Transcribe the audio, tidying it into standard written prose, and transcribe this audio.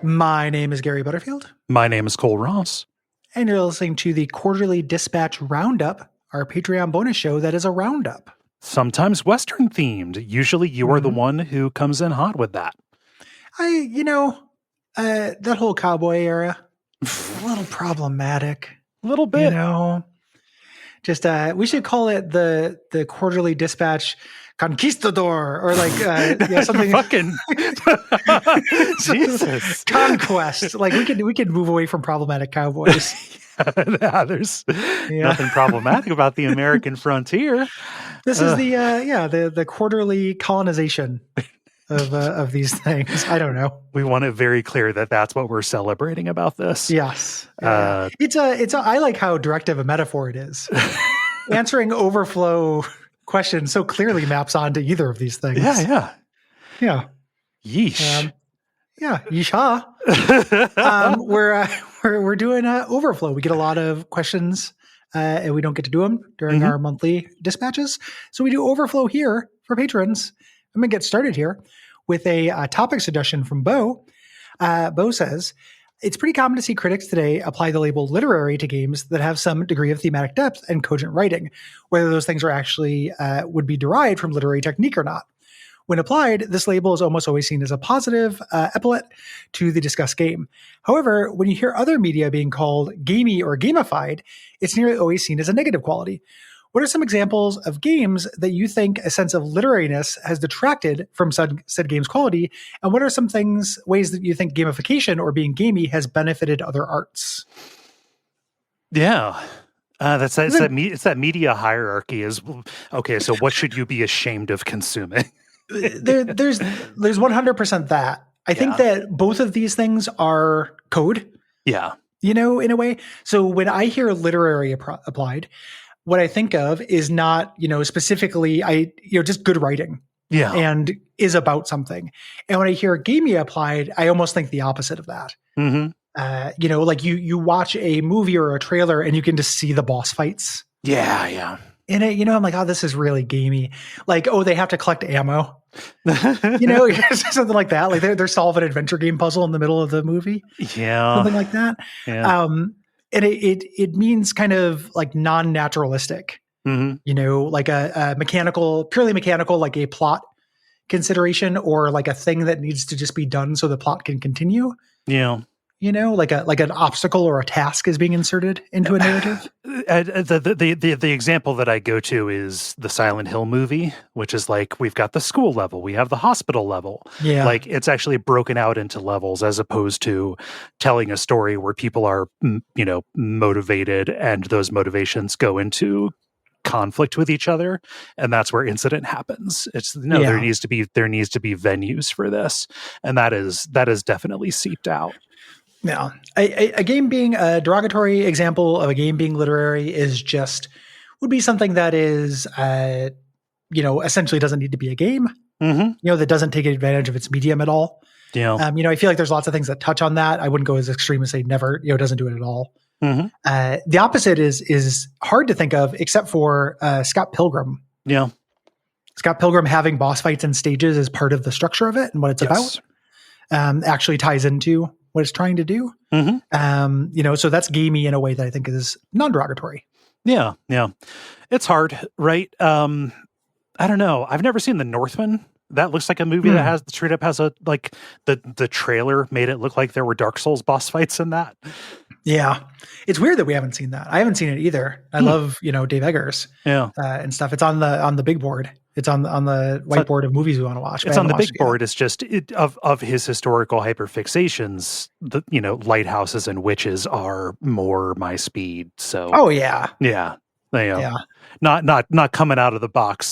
My name is Gary Butterfield. My name is Cole Ross. And you're listening to the Quarterly Dispatch Roundup, our Patreon bonus show that is a roundup. Sometimes Western themed. Usually you are the one who comes in hot with that. That whole cowboy era, a little problematic. A little bit. Just we should call it the Quarterly Dispatch Conquistador, or something. Fucking Jesus. Conquest. Like we could move away from problematic cowboys. There's nothing problematic about the American frontier. This is the quarterly colonization of these things. I don't know. We want it very clear that that's what we're celebrating about this. Yes. I like how directive a metaphor it is. Answering overflow questions so clearly maps onto either of these things. Yeah. Yeesh. Yeesh. We're doing overflow. We get a lot of questions, and we don't get to do them during our monthly dispatches. So we do overflow here for patrons. I'm going to get started here with a topic suggestion from Bo. Bo says, it's pretty common to see critics today apply the label literary to games that have some degree of thematic depth and cogent writing, whether those things are actually would be derived from literary technique or not. When applied, this label is almost always seen as a positive epithet to the discussed game. However, when you hear other media being called gamey or gamified, it's nearly always seen as a negative quality. What are some examples of games that you think a sense of literariness has detracted from said game's quality? And what are some ways that you think gamification or being gamey has benefited other arts? Yeah. It's that media hierarchy is, okay, so what should you be ashamed of consuming? There's 100% that. I think that both of these things are code. Yeah. In a way. So when I hear literary applied, what I think of is not, specifically, just good writing. Yeah. And is about something. And when I hear gamey applied, I almost think the opposite of that. Mm-hmm. You watch a movie or a trailer and you can just see the boss fights. Yeah. In it, I'm like, oh, this is really gamey. Like, oh, they have to collect ammo. Something like that. Like they're solve an adventure game puzzle in the middle of the movie. Yeah. Something like that. Yeah. And it means kind of like non-naturalistic, like a purely mechanical, like a plot consideration, or like a thing that needs to just be done so the plot can continue. Yeah. Like an obstacle or a task is being inserted into a narrative. The example that I go to is the Silent Hill movie, which is like, we've got the school level, we have the hospital level. Yeah. Like it's actually broken out into levels, as opposed to telling a story where people are, motivated, and those motivations go into conflict with each other, and that's where incident happens. There needs to be venues for this, and that is definitely seeped out. Yeah. A game being a derogatory example of a game being literary would be something that is, essentially doesn't need to be a game, that doesn't take advantage of its medium at all. Yeah. I feel like there's lots of things that touch on that. I wouldn't go as extreme as say never, doesn't do it at all. The opposite is hard to think of, except for Scott Pilgrim. Yeah. Scott Pilgrim having boss fights and stages as part of the structure of it and what it's about, actually ties into what it's trying to do. So that's gamey in a way that I think is non-derogatory. Yeah. It's hard, right? I don't know. I've never seen The Northman. That looks like a movie that has straight up has the trailer made it look like there were Dark Souls boss fights in that. Yeah. It's weird that we haven't seen that. I haven't seen it either. I love, Dave Eggers and stuff. It's on the big board. It's on the whiteboard of movies we want to watch. It's on the big board. It's just of his historical hyperfixations. Lighthouses and witches are more my speed. So yeah. not coming out of the box